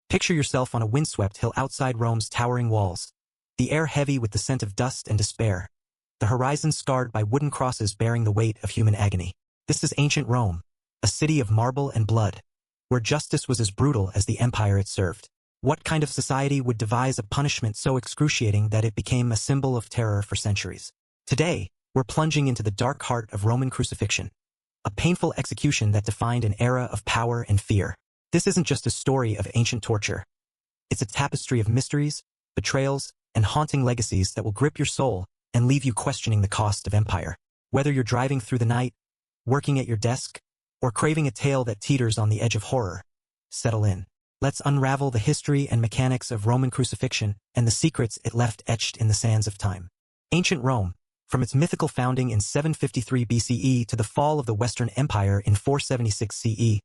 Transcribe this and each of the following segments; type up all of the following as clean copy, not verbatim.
Picture yourself on a windswept hill outside Rome's towering walls, the air heavy with the scent of dust and despair, the horizon scarred by wooden crosses bearing the weight of human agony. This is ancient Rome, a city of marble and blood, where justice was as brutal as the empire it served. What kind of society would devise a punishment so excruciating that it became a symbol of terror for centuries? Today, we're plunging into the dark heart of Roman crucifixion, a painful execution that defined an era of power and fear. This isn't just a story of ancient torture. It's a tapestry of mysteries, betrayals, and haunting legacies that will grip your soul and leave you questioning the cost of empire. Whether you're driving through the night, working at your desk, or craving a tale that teeters on the edge of horror, settle in. Let's unravel the history and mechanics of Roman crucifixion and the secrets it left etched in the sands of time. Ancient Rome, from its mythical founding in 753 BCE to the fall of the Western Empire in 476 CE,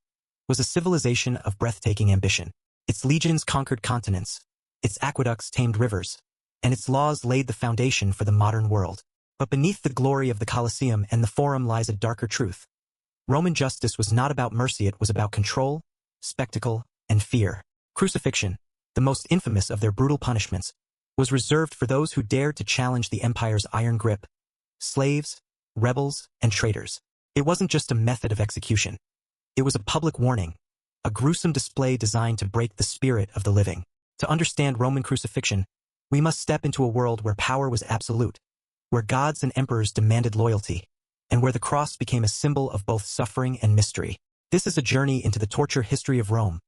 was a civilization of breathtaking ambition. Its legions conquered continents, its aqueducts tamed rivers, and its laws laid the foundation for the modern world. But beneath the glory of the Colosseum and the Forum lies a darker truth. Roman justice was not about mercy, it was about control, spectacle, and fear. Crucifixion, the most infamous of their brutal punishments, was reserved for those who dared to challenge the empire's iron grip: slaves, rebels, and traitors. It wasn't just a method of execution. It was a public warning, a gruesome display designed to break the spirit of the living. To understand Roman crucifixion, we must step into a world where power was absolute, where gods and emperors demanded loyalty, and where the cross became a symbol of both suffering and mystery. This is a journey into the torture history of Rome,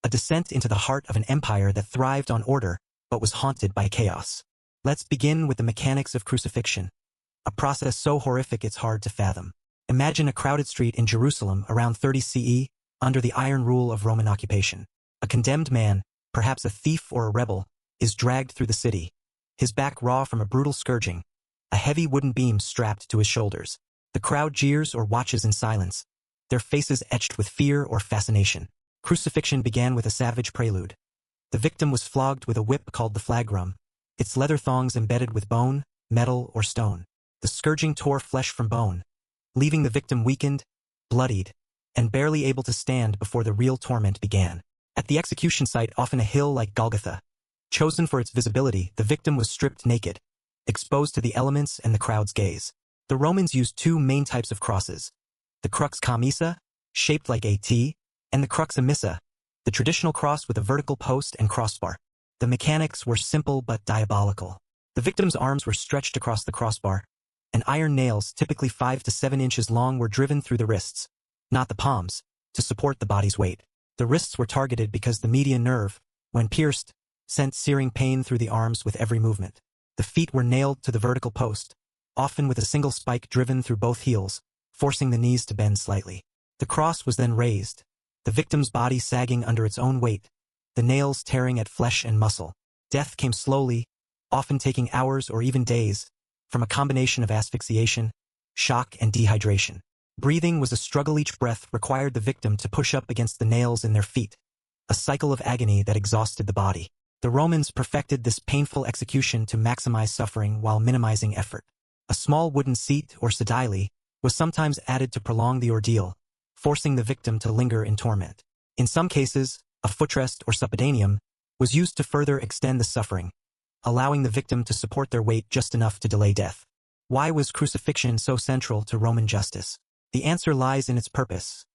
a descent into the heart of an empire that thrived on order but was haunted by chaos. Let's begin with the mechanics of crucifixion, a process so horrific it's hard to fathom. Imagine a crowded street in Jerusalem around 30 CE, under the iron rule of Roman occupation. A condemned man, perhaps a thief or a rebel, is dragged through the city, his back raw from a brutal scourging, a heavy wooden beam strapped to his shoulders. The crowd jeers or watches in silence, their faces etched with fear or fascination. Crucifixion began with a savage prelude. The victim was flogged with a whip called the flagrum, its leather thongs embedded with bone, metal, or stone. The scourging tore flesh from bone, leaving the victim weakened, bloodied, and barely able to stand before the real torment began. At the execution site, often a hill like Golgotha, chosen for its visibility, the victim was stripped naked, exposed to the elements and the crowd's gaze. The Romans used two main types of crosses: the crux commissa, shaped like a T, and the crux emissa, the traditional cross with a vertical post and crossbar. The mechanics were simple but diabolical. The victim's arms were stretched across the crossbar, and iron nails, typically 5 to 7 inches long, were driven through the wrists, not the palms, to support the body's weight. The wrists were targeted because the median nerve, when pierced, sent searing pain through the arms with every movement. The feet were nailed to the vertical post, often with a single spike driven through both heels, forcing the knees to bend slightly. The cross was then raised, the victim's body sagging under its own weight, the nails tearing at flesh and muscle. Death came slowly, often taking hours or even days, from a combination of asphyxiation, shock, and dehydration. Breathing was a struggle. Each breath required the victim to push up against the nails in their feet, a cycle of agony that exhausted the body. The Romans perfected this painful execution to maximize suffering while minimizing effort. A small wooden seat, or sedile, was sometimes added to prolong the ordeal, forcing the victim to linger in torment. In some cases, a footrest or suppedaneum was used to further extend the suffering, allowing the victim to support their weight just enough to delay death. Why was crucifixion so central to Roman justice? The answer lies in its purpose.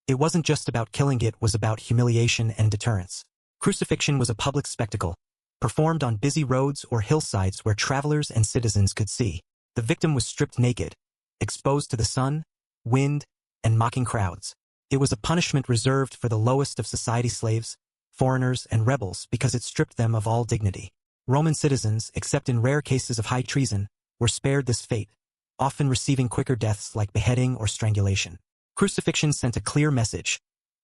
It wasn't just about killing, it was about humiliation and deterrence. Crucifixion was a public spectacle, performed on busy roads or hillsides where travelers and citizens could see. The victim was stripped naked, exposed to the sun, wind, and mocking crowds. It was a punishment reserved for the lowest of society's slaves, foreigners, and rebels because it stripped them of all dignity. Roman citizens, except in rare cases of high treason, were spared this fate, often receiving quicker deaths like beheading or strangulation. Crucifixion sent a clear message: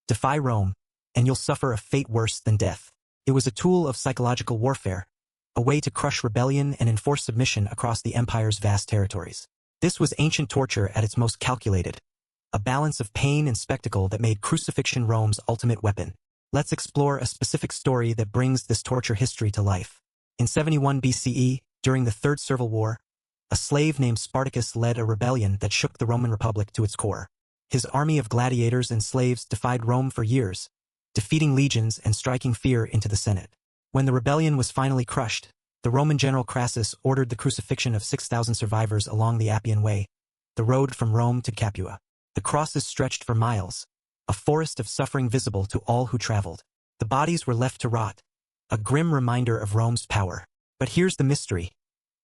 defy Rome, and you'll suffer a fate worse than death. It was a tool of psychological warfare, a way to crush rebellion and enforce submission across the empire's vast territories. This was ancient torture at its most calculated, a balance of pain and spectacle that made crucifixion Rome's ultimate weapon. Let's explore a specific story that brings this torture history to life. In 71 BCE, during the Third Servile War, a slave named Spartacus led a rebellion that shook the Roman Republic to its core. His army of gladiators and slaves defied Rome for years, defeating legions and striking fear into the Senate. When the rebellion was finally crushed, the Roman general Crassus ordered the crucifixion of 6,000 survivors along the Appian Way, the road from Rome to Capua. The crosses stretched for miles, a forest of suffering visible to all who traveled. The bodies were left to rot, a grim reminder of Rome's power. But here's the mystery.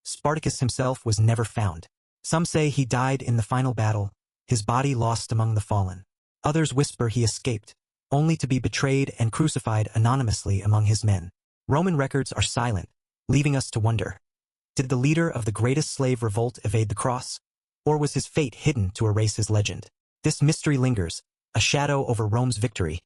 Spartacus himself was never found. Some say he died in the final battle, his body lost among the fallen. Others whisper he escaped, only to be betrayed and crucified anonymously among his men. Roman records are silent, leaving us to wonder. Did the leader of the greatest slave revolt evade the cross? Or was his fate hidden to erase his legend? This mystery lingers, a shadow over Rome's victory,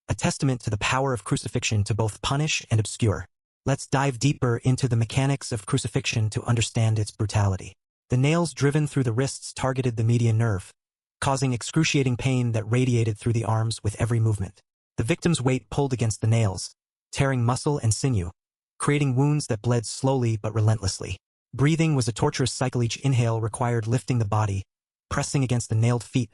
a testament to the power of crucifixion to both punish and obscure. Let's dive deeper into the mechanics of crucifixion to understand its brutality. The nails driven through the wrists targeted the median nerve, causing excruciating pain that radiated through the arms with every movement. The victim's weight pulled against the nails, tearing muscle and sinew, creating wounds that bled slowly but relentlessly. Breathing was a torturous cycle. Each inhale required lifting the body, pressing against the nailed feet,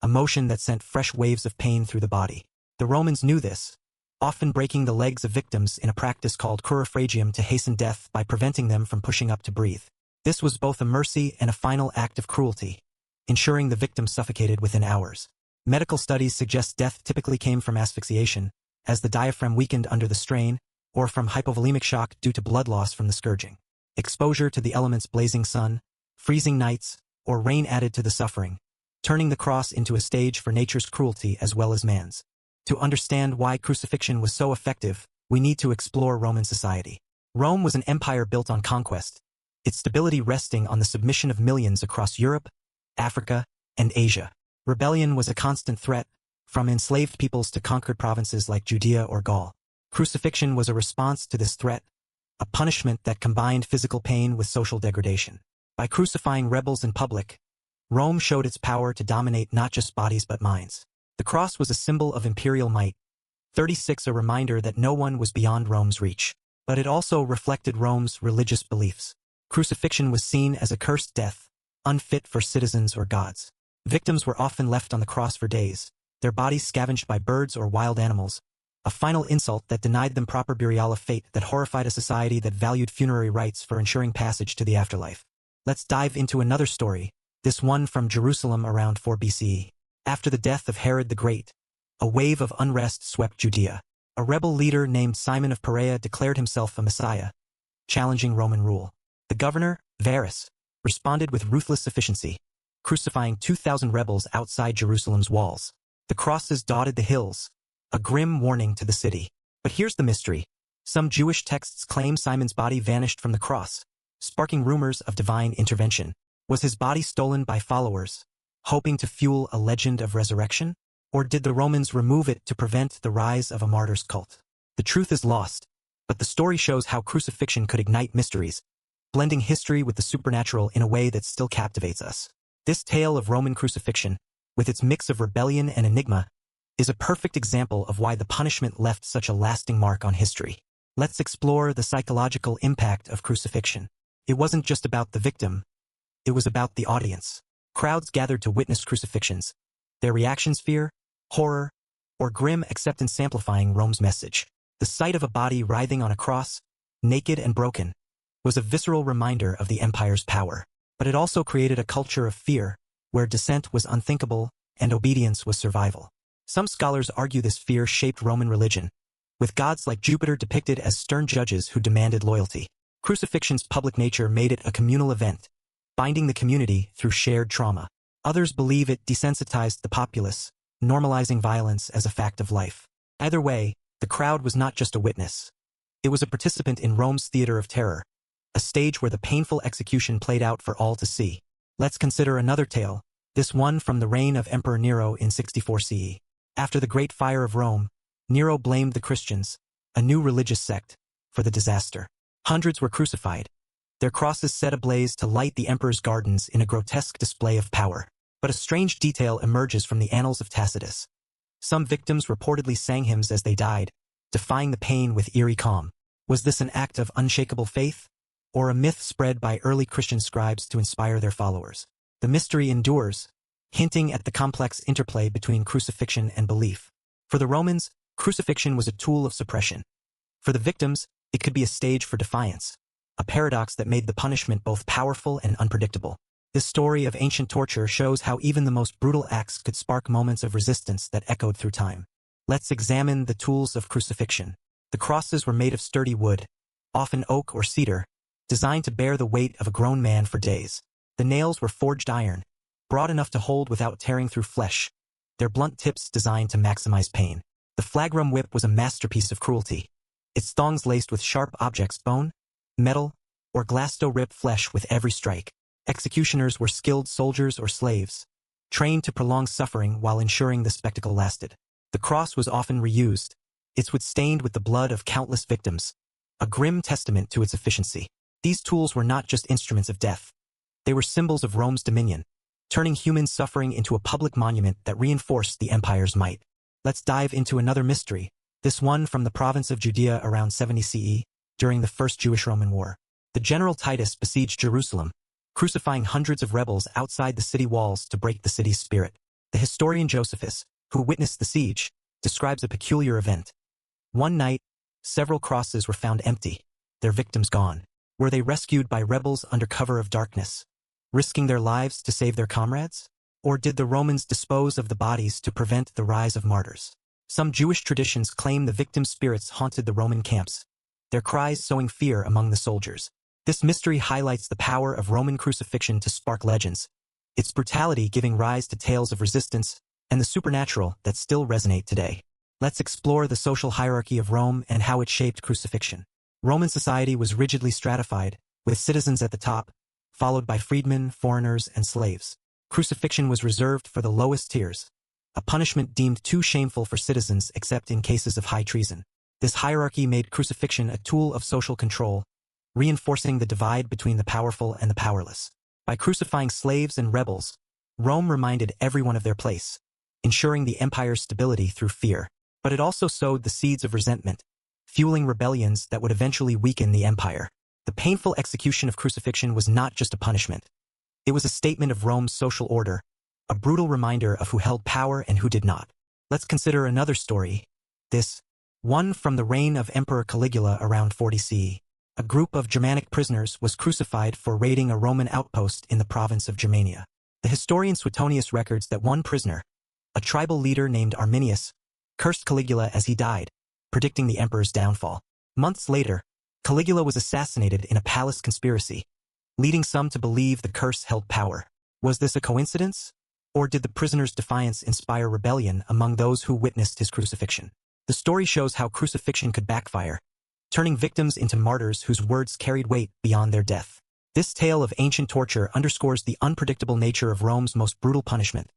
a motion that sent fresh waves of pain through the body. The Romans knew this, often breaking the legs of victims in a practice called crurifragium to hasten death by preventing them from pushing up to breathe. This was both a mercy and a final act of cruelty, ensuring the victim suffocated within hours. Medical studies suggest death typically came from asphyxiation, as the diaphragm weakened under the strain, or from hypovolemic shock due to blood loss from the scourging. Exposure to the elements, blazing sun, freezing nights, or rain added to the suffering, turning the cross into a stage for nature's cruelty as well as man's. To understand why crucifixion was so effective, we need to explore Roman society. Rome was an empire built on conquest, its stability resting on the submission of millions across Europe, Africa, and Asia. Rebellion was a constant threat, from enslaved peoples to conquered provinces like Judea or Gaul. Crucifixion was a response to this threat, a punishment that combined physical pain with social degradation. By crucifying rebels in public, Rome showed its power to dominate not just bodies but minds. The cross was a symbol of imperial might, 36 a reminder that no one was beyond Rome's reach. But it also reflected Rome's religious beliefs. Crucifixion was seen as a cursed death, unfit for citizens or gods. Victims were often left on the cross for days, their bodies scavenged by birds or wild animals, a final insult that denied them proper burial, a fate that horrified a society that valued funerary rites for ensuring passage to the afterlife. Let's dive into another story, this one from Jerusalem around 4 BCE. After the death of Herod the Great, a wave of unrest swept Judea. A rebel leader named Simon of Perea declared himself a messiah, challenging Roman rule. The governor, Varus, responded with ruthless efficiency, crucifying 2,000 rebels outside Jerusalem's walls. The crosses dotted the hills, a grim warning to the city. But here's the mystery. Some Jewish texts claim Simon's body vanished from the cross, sparking rumors of divine intervention. Was his body stolen by followers, hoping to fuel a legend of resurrection? Or did the Romans remove it to prevent the rise of a martyr's cult? The truth is lost, but the story shows how crucifixion could ignite mysteries, blending history with the supernatural in a way that still captivates us. This tale of Roman crucifixion, with its mix of rebellion and enigma, is a perfect example of why the punishment left such a lasting mark on history. Let's explore the psychological impact of crucifixion. It wasn't just about the victim, it was about the audience. Crowds gathered to witness crucifixions, their reactions fear, horror, or grim acceptance amplifying Rome's message. The sight of a body writhing on a cross, naked and broken, was a visceral reminder of the empire's power. But it also created a culture of fear, where dissent was unthinkable and obedience was survival. Some scholars argue this fear shaped Roman religion, with gods like Jupiter depicted as stern judges who demanded loyalty. Crucifixion's public nature made it a communal event, binding the community through shared trauma. Others believe it desensitized the populace, normalizing violence as a fact of life. Either way, the crowd was not just a witness. It was a participant in Rome's theater of terror, a stage where the painful execution played out for all to see. Let's consider another tale, this one from the reign of Emperor Nero in 64 CE. After the Great Fire of Rome, Nero blamed the Christians, a new religious sect, for the disaster. Hundreds were crucified, their crosses set ablaze to light the emperor's gardens in a grotesque display of power. But a strange detail emerges from the annals of Tacitus. Some victims reportedly sang hymns as they died, defying the pain with eerie calm. Was this an act of unshakable faith, or a myth spread by early Christian scribes to inspire their followers? The mystery endures, hinting at the complex interplay between crucifixion and belief. For the Romans, Crucifixion was a tool of suppression. For the victims, it could be a stage for defiance, a paradox that made the punishment both powerful and unpredictable. This story of ancient torture shows how even the most brutal acts could spark moments of resistance that echoed through time. Let's examine the tools of crucifixion. The crosses were made of sturdy wood, often oak or cedar, designed to bear the weight of a grown man for days. The nails were forged iron, broad enough to hold without tearing through flesh, their blunt tips designed to maximize pain. The flagrum whip was a masterpiece of cruelty, its thongs laced with sharp objects, bone, metal, or glass to rip flesh with every strike. Executioners were skilled soldiers or slaves, trained to prolong suffering while ensuring the spectacle lasted. The cross was often reused, its wood stained with the blood of countless victims, a grim testament to its efficiency. These tools were not just instruments of death. They were symbols of Rome's dominion, turning human suffering into a public monument that reinforced the empire's might. Let's dive into another mystery, this one from the province of Judea around 70 CE, during the First Jewish-Roman War. The general Titus besieged Jerusalem, crucifying hundreds of rebels outside the city walls to break the city's spirit. The historian Josephus, who witnessed the siege, describes a peculiar event. One night, several crosses were found empty, their victims gone. Were they rescued by rebels under cover of darkness, risking their lives to save their comrades? Or did the Romans dispose of the bodies to prevent the rise of martyrs? Some Jewish traditions claim the victim spirits haunted the Roman camps, their cries sowing fear among the soldiers. This mystery highlights the power of Roman crucifixion to spark legends, its brutality giving rise to tales of resistance and the supernatural that still resonate today. Let's explore the social hierarchy of Rome and how it shaped crucifixion. Roman society was rigidly stratified, with citizens at the top, followed by freedmen, foreigners, and slaves. Crucifixion was reserved for the lowest tiers, a punishment deemed too shameful for citizens except in cases of high treason. This hierarchy made crucifixion a tool of social control, reinforcing the divide between the powerful and the powerless. By crucifying slaves and rebels, Rome reminded everyone of their place, ensuring the empire's stability through fear. But it also sowed the seeds of resentment, fueling rebellions that would eventually weaken the empire. The painful execution of crucifixion was not just a punishment. It was a statement of Rome's social order, a brutal reminder of who held power and who did not. Let's consider another story, this one from the reign of Emperor Caligula around 40 CE. A group of Germanic prisoners was crucified for raiding a Roman outpost in the province of Germania. The historian Suetonius records that one prisoner, a tribal leader named Arminius, cursed Caligula as he died, predicting the emperor's downfall. Months later, Caligula was assassinated in a palace conspiracy, leading some to believe the curse held power. Was this a coincidence? Or did the prisoner's defiance inspire rebellion among those who witnessed his crucifixion? The story shows how crucifixion could backfire, turning victims into martyrs whose words carried weight beyond their death. This tale of ancient torture underscores the unpredictable nature of Rome's most brutal punishment,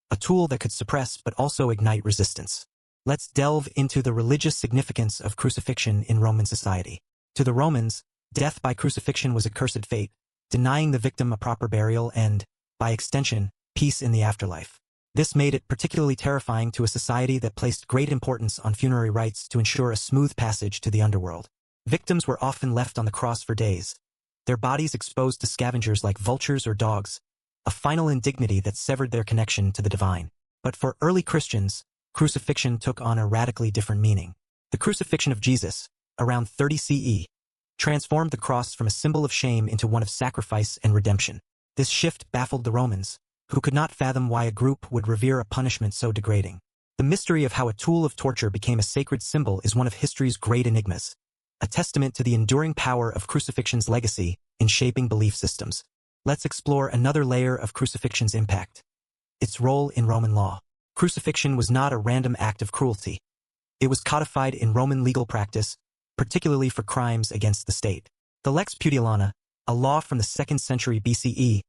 a tool that could suppress but also ignite resistance. Let's delve into the religious significance of crucifixion in Roman society. To the Romans, death by crucifixion was a cursed fate, denying the victim a proper burial and, by extension, peace in the afterlife. This made it particularly terrifying to a society that placed great importance on funerary rites to ensure a smooth passage to the underworld. Victims were often left on the cross for days, their bodies exposed to scavengers like vultures or dogs, a final indignity that severed their connection to the divine. But for early Christians, crucifixion took on a radically different meaning. The crucifixion of Jesus, around 30 CE, transformed the cross from a symbol of shame into one of sacrifice and redemption. This shift baffled the Romans, who could not fathom why a group would revere a punishment so degrading. The mystery of how a tool of torture became a sacred symbol is one of history's great enigmas, a testament to the enduring power of crucifixion's legacy in shaping belief systems. Let's explore another layer of crucifixion's impact, its role in Roman law. Crucifixion was not a random act of cruelty. It was codified in Roman legal practice, particularly for crimes against the state. The Lex Pudiliana, a law from the 2nd century BCE,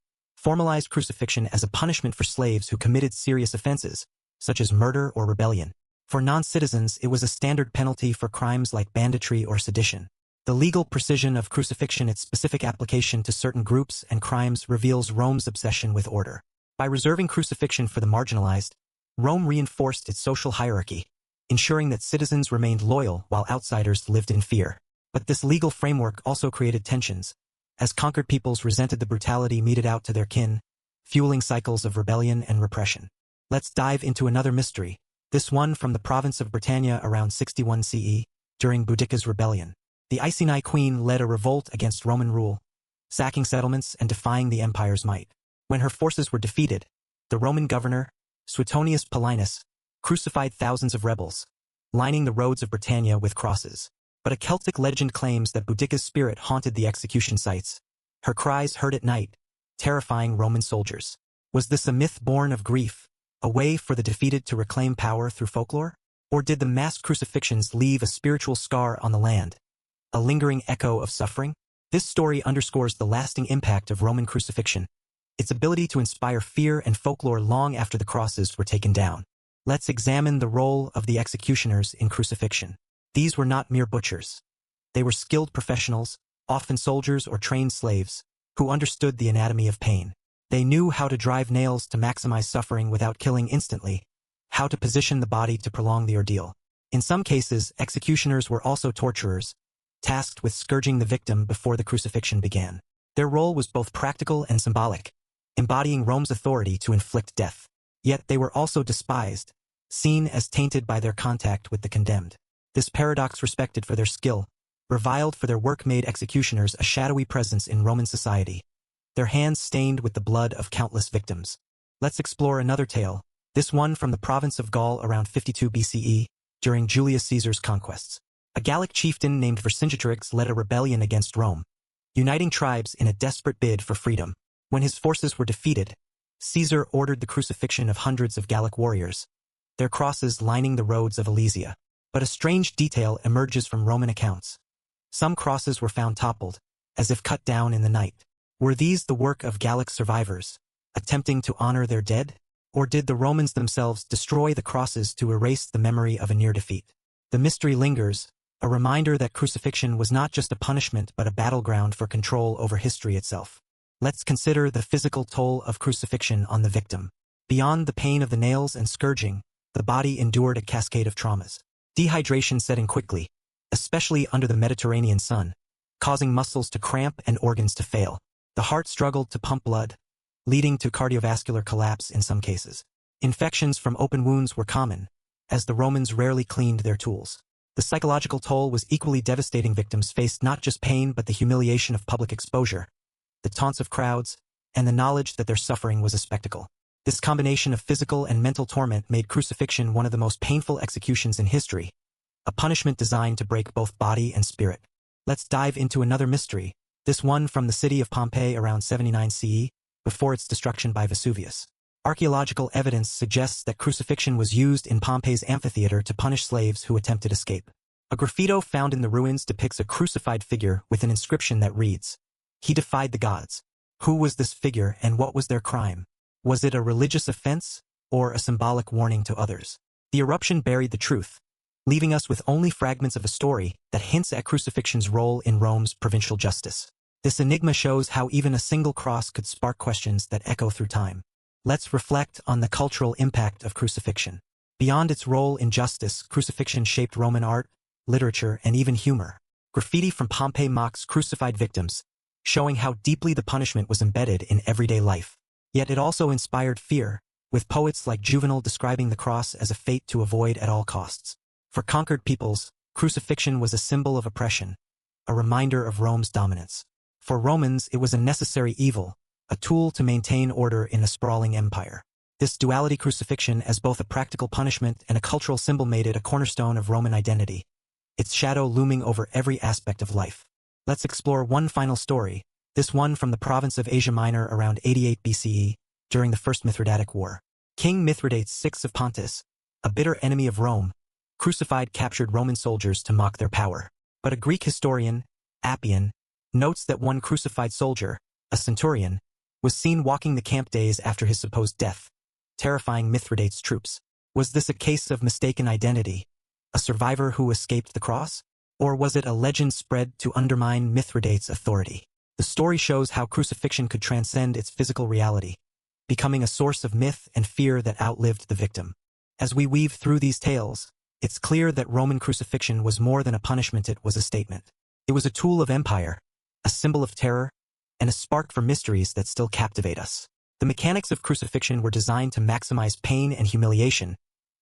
formalized crucifixion as a punishment for slaves who committed serious offenses, such as murder or rebellion. For non-citizens, it was a standard penalty for crimes like banditry or sedition. The legal precision of crucifixion, its specific application to certain groups and crimes, reveals Rome's obsession with order. By reserving crucifixion for the marginalized, Rome reinforced its social hierarchy, ensuring that citizens remained loyal while outsiders lived in fear. But this legal framework also created tensions, as conquered peoples resented the brutality meted out to their kin, fueling cycles of rebellion and repression. Let's dive into another mystery, This one from the province of Britannia around 61 CE, during Boudicca's rebellion. The Iceni queen led a revolt against Roman rule, sacking settlements and defying the empire's might. When her forces were defeated, the Roman governor, Suetonius Paulinus, crucified thousands of rebels, lining the roads of Britannia with crosses. But a Celtic legend claims that Boudicca's spirit haunted the execution sites, her cries heard at night, terrifying Roman soldiers. Was this a myth born of grief, a way for the defeated to reclaim power through folklore? Or did the mass crucifixions leave a spiritual scar on the land, a lingering echo of suffering? This story underscores the lasting impact of Roman crucifixion, its ability to inspire fear and folklore long after the crosses were taken down. Let's examine the role of the executioners in crucifixion. These were not mere butchers. They were skilled professionals, often soldiers or trained slaves, who understood the anatomy of pain. They knew how to drive nails to maximize suffering without killing instantly, how to position the body to prolong the ordeal. In some cases, executioners were also torturers, tasked with scourging the victim before the crucifixion began. Their role was both practical and symbolic, embodying Rome's authority to inflict death. Yet they were also despised, seen as tainted by their contact with the condemned. This paradox, respected for their skill, reviled for their work, made executioners a shadowy presence in Roman society, their hands stained with the blood of countless victims. Let's explore another tale, this one from the province of Gaul around 52 BCE, during Julius Caesar's conquests. A Gallic chieftain named Vercingetorix led a rebellion against Rome, uniting tribes in a desperate bid for freedom. When his forces were defeated, Caesar ordered the crucifixion of hundreds of Gallic warriors, their crosses lining the roads of Alesia. But a strange detail emerges from Roman accounts. Some crosses were found toppled, as if cut down in the night. Were these the work of Gallic survivors, attempting to honor their dead? Or did the Romans themselves destroy the crosses to erase the memory of a near defeat? The mystery lingers, a reminder that crucifixion was not just a punishment but a battleground for control over history itself. Let's consider the physical toll of crucifixion on the victim. Beyond the pain of the nails and scourging, the body endured a cascade of traumas. Dehydration set in quickly, especially under the Mediterranean sun, causing muscles to cramp and organs to fail. The heart struggled to pump blood, leading to cardiovascular collapse in some cases. Infections from open wounds were common, as the Romans rarely cleaned their tools. The psychological toll was equally devastating. Victims faced not just pain but the humiliation of public exposure, the taunts of crowds, and the knowledge that their suffering was a spectacle. This combination of physical and mental torment made crucifixion one of the most painful executions in history, a punishment designed to break both body and spirit. Let's dive into another mystery, this one from the city of Pompeii around 79 CE, before its destruction by Vesuvius. Archaeological evidence suggests that crucifixion was used in Pompeii's amphitheater to punish slaves who attempted escape. A graffito found in the ruins depicts a crucified figure with an inscription that reads, "He defied the gods." Who was this figure and what was their crime? Was it a religious offense, or a symbolic warning to others? The eruption buried the truth, leaving us with only fragments of a story that hints at crucifixion's role in Rome's provincial justice. This enigma shows how even a single cross could spark questions that echo through time. Let's reflect on the cultural impact of crucifixion. Beyond its role in justice, crucifixion shaped Roman art, literature, and even humor. Graffiti from Pompeii mocks crucified victims, showing how deeply the punishment was embedded in everyday life. Yet it also inspired fear, with poets like Juvenal describing the cross as a fate to avoid at all costs. For conquered peoples, crucifixion was a symbol of oppression, a reminder of Rome's dominance. For Romans, it was a necessary evil, a tool to maintain order in a sprawling empire. This duality, crucifixion as both a practical punishment and a cultural symbol, made it a cornerstone of Roman identity, its shadow looming over every aspect of life. Let's explore one final story, this one from the province of Asia Minor around 88 BCE, during the First Mithridatic War. King Mithridates VI of Pontus, a bitter enemy of Rome, crucified captured Roman soldiers to mock their power. But a Greek historian, Appian, notes that one crucified soldier, a centurion, was seen walking the camp days after his supposed death, terrifying Mithridates' troops. Was this a case of mistaken identity, a survivor who escaped the cross? Or was it a legend spread to undermine Mithridates' authority? The story shows how crucifixion could transcend its physical reality, becoming a source of myth and fear that outlived the victim. As we weave through these tales, it's clear that Roman crucifixion was more than a punishment, it was a statement. It was a tool of empire, a symbol of terror, and a spark for mysteries that still captivate us. The mechanics of crucifixion were designed to maximize pain and humiliation,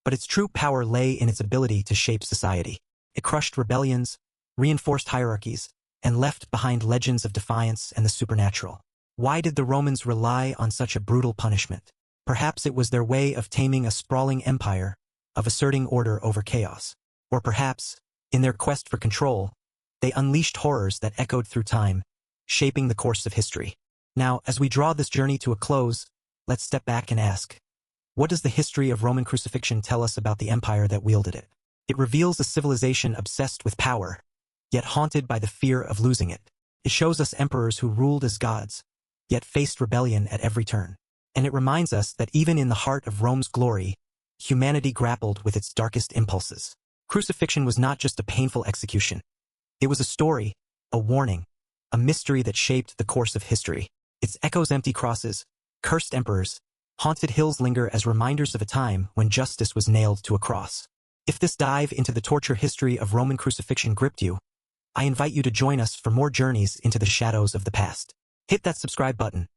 But its true power lay in its ability to shape society. It crushed rebellions, reinforced hierarchies, and left behind legends of defiance and the supernatural. Why did the Romans rely on such a brutal punishment? Perhaps it was their way of taming a sprawling empire, of asserting order over chaos. Or perhaps, in their quest for control, they unleashed horrors that echoed through time, shaping the course of history. Now, as we draw this journey to a close, let's step back and ask, what does the history of Roman crucifixion tell us about the empire that wielded it? It reveals a civilization obsessed with power, yet haunted by the fear of losing it. It shows us emperors who ruled as gods, yet faced rebellion at every turn. And it reminds us that even in the heart of Rome's glory, humanity grappled with its darkest impulses. Crucifixion was not just a painful execution. It was a story, a warning, a mystery that shaped the course of history. Its echoes, empty crosses, cursed emperors, haunted hills linger as reminders of a time when justice was nailed to a cross. If this dive into the torture history of Roman crucifixion gripped you, I invite you to join us for more journeys into the shadows of the past. Hit that subscribe button,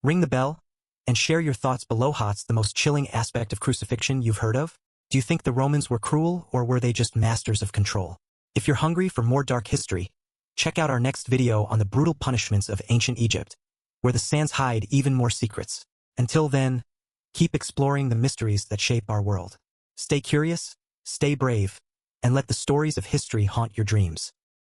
ring the bell, and share your thoughts below. What's the most chilling aspect of crucifixion you've heard of? Do you think the Romans were cruel, or were they just masters of control? If you're hungry for more dark history, check out our next video on the brutal punishments of ancient Egypt, where the sands hide even more secrets. Until then, keep exploring the mysteries that shape our world. Stay curious, stay brave, and let the stories of history haunt your dreams.